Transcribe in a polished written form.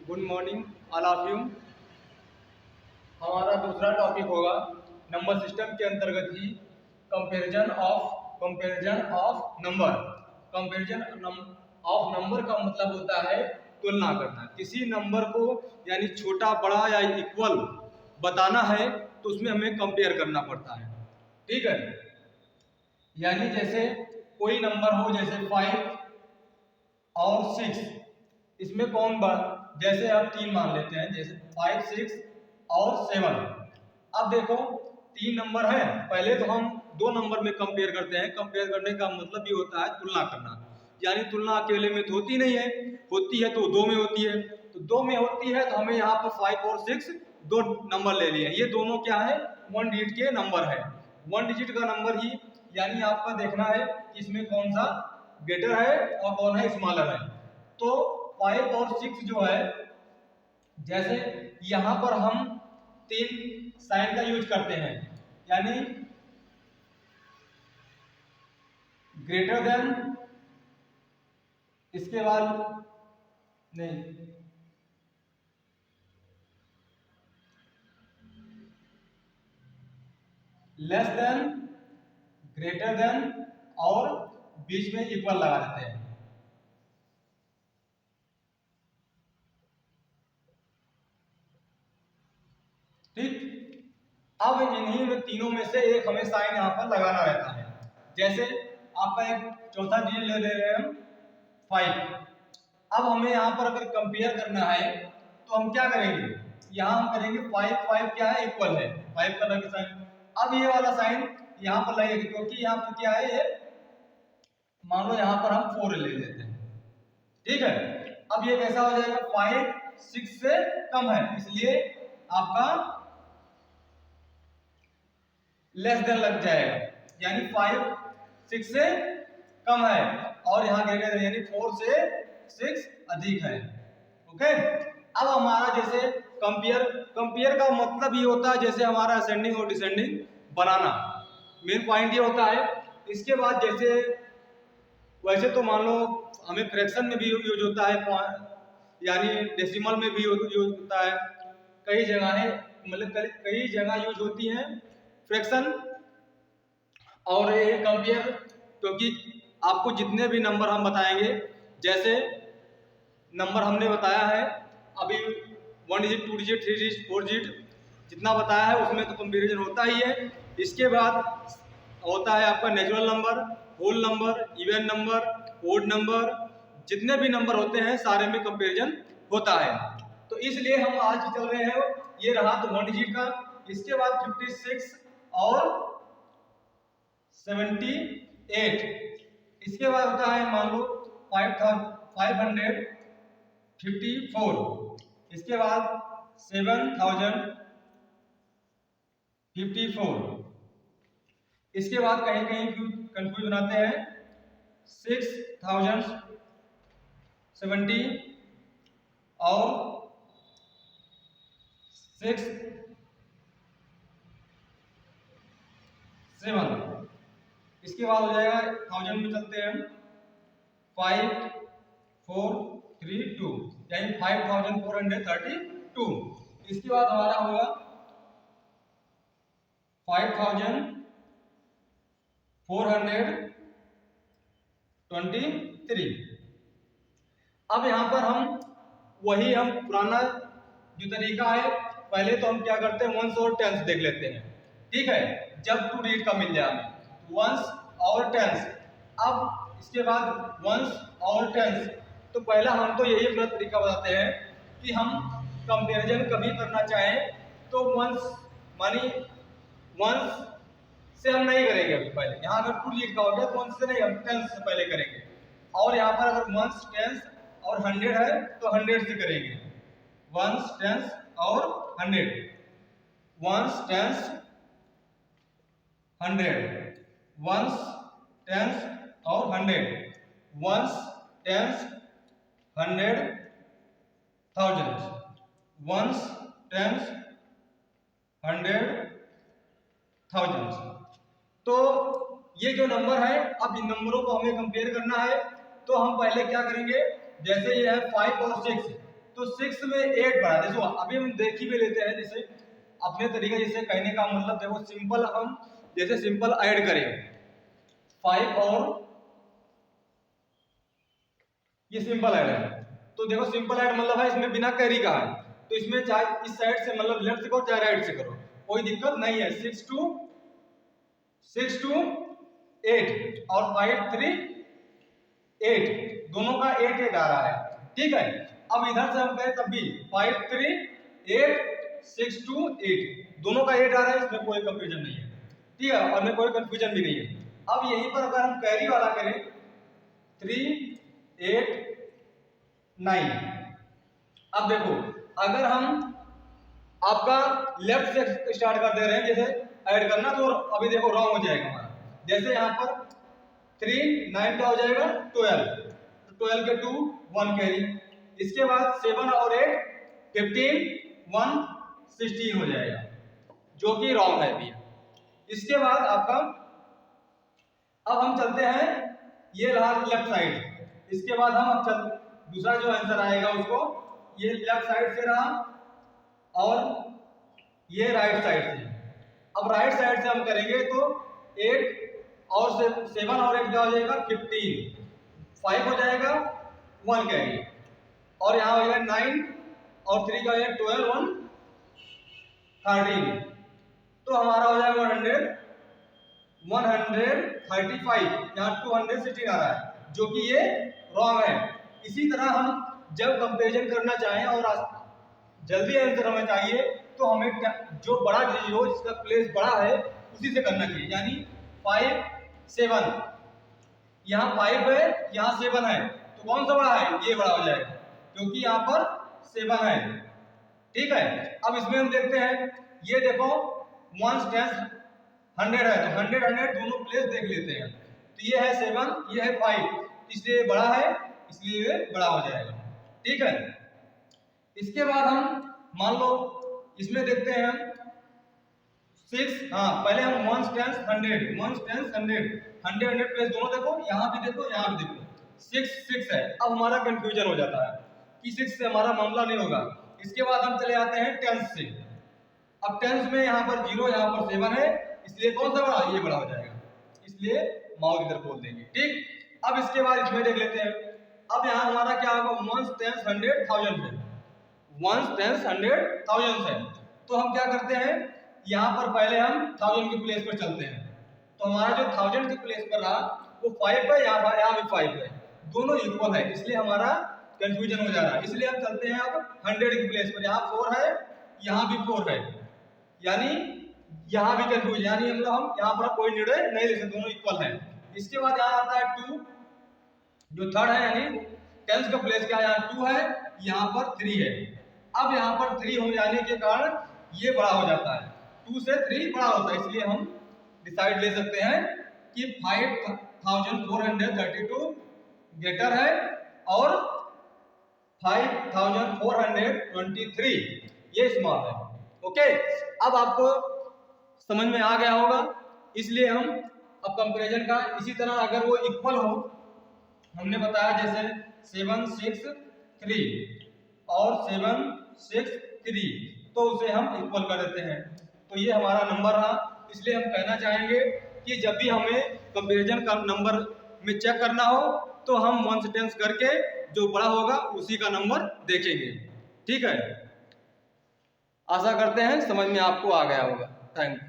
Good morning all of you. हमारा दूसरा topic होगा नंबर सिस्टम के अंतर्गत ही comparison of number. Comparison of number का मतलब होता है तुलना करना। किसी नंबर को यानी छोटा बड़ा या इक्वल बताना है तो उसमें हमें कंपेयर करना पड़ता है। ठीक है, यानी जैसे कोई नंबर हो जैसे 5 और 6, इसमें कौन बात जैसे आप 3 मान लेते हैं, जैसे 5, 6 और 7। अब देखो 3 नंबर है, पहले तो हम 2 नंबर में कंपेयर करते हैं। कंपेयर करने का मतलब ये होता है तुलना करना, यानी तुलना अकेले में तो होती नहीं है, होती है तो 2 में होती है। तो 2 में होती है तो हमें यहाँ पर 5 और 6 दो नंबर ले लिए। ये दोनों क्या है, 1 डिजिट के नंबर है। 1 डिजिट का नंबर ही यानी आपका देखना है कि इसमें कौन सा ग्रेटर है और कौन है स्मॉलर है। तो 5 और 6 जो है, जैसे यहां पर हम 3 साइन का यूज करते हैं, यानी ग्रेटर देन, इसके बाद नहीं, लेस देन, ग्रेटर देन और बीच में इक्वल लगा देते हैं। ठीक, अब इन्हीं में तीनों में से एक हमें साइन यहाँ पर लगाना रहता है। जैसे आपका एक चौथा डिजिट ले रहे हैं हम 5। अब हमें यहाँ पर अगर कंपेयर करना है तो हम क्या करेंगे, यहाँ हम करेंगे 5 5 क्या है, इक्वल है, 5 का लगे साइन। अब ये वाला साइन यहाँ पर लगेगा क्योंकि यहाँ पर क्या है, ये मान लो यहाँ पर हम 4 ले लेते हैं। ठीक है, अब ये कैसा हो जाएगा, 5 6 से कम है, इसलिए आपका लेस देन लग जाएगा, यानी 5 6 से कम है और यहाँ ग्रेटर देन यानी 4 से 6 अधिक है। ओके, अब हमारा जैसे कंपेयर का मतलब ये होता है जैसे हमारा असेंडिंग और डिसेंडिंग बनाना, मेन पॉइंट ये होता है। इसके बाद जैसे वैसे तो मान लो हमें फ्रैक्शन में भी यूज होता है, यानी डेसिमल में भी यूज होता है, कई जगह है, मतलब कई जगह यूज होती हैं फ्रैक्शन और ये कंपेयर। क्योंकि आपको जितने भी नंबर हम बताएंगे, जैसे नंबर हमने बताया है अभी 1 डिजिट 2 डिजिट 3 डिजिट 4 डिजिट जितना बताया है उसमें तो कंपेरिजन होता ही है। इसके बाद होता है आपका natural number, whole number, even number, odd number, जितने भी नंबर होते हैं सारे में कंपेरिजन होता है। तो इसलिए हम आज चल रहे हैं, ये रहा तो 1 डिजिट का। इसके बाद 56 और 78, इसके बाद होता है मान लो 554, इसके बाद 7054, इसके बाद कहीं कहीं कंफ्यूज बनाते हैं 6070 और 6 7, इसके बाद हो जाएगा 1000 में चलते हैं 5432, यानी 5432। इसके बाद हमारा होगा 5423। अब यहाँ पर हम वही हम पुराना जो तरीका है, पहले तो हम क्या करते हैं, वंस और टेंस देख लेते हैं। ठीक है, जब 2 डिजिट का मिल जाए वंस और टेंस। अब इसके बाद वंस और टेंस, तो पहला हम तो यही अपना तरीका बताते हैं कि हम कंपैरिजन कभी करना चाहें तो वंस मानी वंस से हम नहीं करेंगे। अभी पहले यहाँ अगर 2 डिजिट का हो गया तो वंस से नहीं, हम टेंस से पहले करेंगे। और यहाँ पर अगर वंस टेंस और 100 है तो 100 से करेंगे, वंस टेंस और 100, वंस टेंस 100, वंस टेंस और 100, वंस टेंस 100,000, वंस टेंस 100,000। तो ये जो नंबर है, अब इन नंबरों को हमें कंपेयर करना है तो हम पहले क्या करेंगे, जैसे ये है 5 और 6, तो तो 6 में 8 बढ़ा। देखो अभी हम देख ही भी लेते हैं, जैसे अपने तरीका जैसे कहने का मतलब देखो सिंपल हम जैसे सिंपल ऐड करें 5 और ये सिंपल ऐड है, तो देखो सिंपल ऐड मतलब है इसमें बिना कैरी का है, तो इसमें चाहे इस साइड से मतलब लेफ्ट से करो चाहे राइट से करो कोई दिक्कत नहीं है। 6 to 8 और 5 3 8 दोनों का 8 8 आ रहा है, ठीक है। अब इधर से हम कहें तब भी 5 3 8 6 2 8 दोनों का 8 आ रहा है, इसमें कोई कंफ्यूजन नहीं है, ठीक है, और में कोई कंफ्यूजन भी नहीं है। अब यहीं पर अगर हम कैरी वाला करें 3 8 9, अब देखो अगर हम आपका लेफ्ट से स्टार्ट कर दे रहे हैं जैसे ऐड करना, तो अभी देखो रॉन्ग हो जाएगा हमारा। जैसे यहाँ पर 3 9 का हो जाएगा 12, तो 12 के 2 1 कैरी, इसके बाद 7 और 8 15 1 16 हो जाएगा, जो कि रॉन्ग है भैया। इसके बाद आपका अब हम चलते हैं ये रहा लेफ्ट साइड, इसके बाद हम अब चल दूसरा जो आंसर आएगा उसको ये लेफ्ट साइड से रहा और ये राइट साइड से। अब राइट साइड से हम करेंगे तो 8 और 7 और 8 क्या हो जाएगा 15, 5 हो जाएगा 1 कैरी, और यहाँ हो जाएगा 9 और 3 का हो जाएगा 12 1 13, तो हमारा हो जाएगा 135, यहाँ 216 आ रहा है, जो कि ये रॉन्ग है। इसी तरह हम जब कंपैरिजन करना चाहें और जल्दी आंसर हमें चाहिए तो हमें जो बड़ा जीरो जिसका प्लेस बड़ा है उसी से करना चाहिए, यानी 5 7, यहाँ 5 है यहाँ 7 है, तो कौन सा बड़ा है ये बड़ा हो जाएगा क्योंकि यहाँ पर 7 है, ठीक है। अब इसमें हम देखते हैं ये देखो 1 10 100 है, तो 100 100 दोनों प्लेस देख लेते हैं, तो ये है 7 ये है 5, इसलिए बड़ा है इसलिए ये बड़ा हो जाएगा, ठीक है। इसके बाद हम मान लो इसमें देखते हैं 6, हाँ पहले हम 1 10 100 1 10 100 100 प्लस दोनों देखो, यहाँ भी देखो यहाँ भी देखो 6 6 है। अब हमारा कंफ्यूजन हो जाता है कि 6 से हमारा मामला नहीं होगा। इसके बाद हम चले आते हैं 10 से, अब 10 में यहाँ पर 0 यहाँ पर 7 है, इसलिए कौन सा बड़ा ये बड़ा हो जाएगा, इसलिए माउस इधर खोल देंगे, ठीक। अब इसके बाद इसमें देख लेते हैं, अब यहाँ हमारा क्या होगा 1 10 100 1000 है, 1 10 100 1000 है, तो हम क्या करते हैं यहाँ पर पहले हम 1000 के प्लेस पर चलते हैं, तो हमारा जो 1000 के प्लेस पर रहा वो 5 है, यहाँ भी 5 है, दोनों इक्वल है, इसलिए हमारा कंफ्यूजन हो जा रहा है। इसलिए हम चलते हैं अब 100 के प्लेस पर, यहाँ 4 है यहाँ भी 4 है, यानी यहाँ भी कंफ्यूजन, यानी मतलब हम यहाँ पर कोई निर्णय नहीं ले सकते, दोनों इक्वल है। इसके बाद यहाँ आता है 2 जो थर्ड है, यानी 10 का प्लेस क्या यहाँ 2 है यहाँ पर 3 है। अब यहाँ पर 3 हो जाने के कारण ये बड़ा हो जाता है, 2 से 3 बड़ा होता है, इसलिए हम डिसाइड ले सकते हैं कि 5432 ग्रेटर है और 5423 ये स्मॉल है, ओके। अब आपको समझ में आ गया होगा, इसलिए हम अब कंपैरिजन का इसी तरह अगर वो इक्वल हो, हमने बताया जैसे 7 6 3 और 7 6 3, तो उसे हम इक्वल कर देते हैं, तो ये हमारा नंबर रहा। इसलिए हम कहना चाहेंगे कि जब भी हमें कंपैरिजन का नंबर में चेक करना हो तो हम 1 से 10 करके जो बड़ा होगा उसी का नंबर देखेंगे, ठीक है। आशा करते हैं समझ में आपको आ गया होगा। Thank you.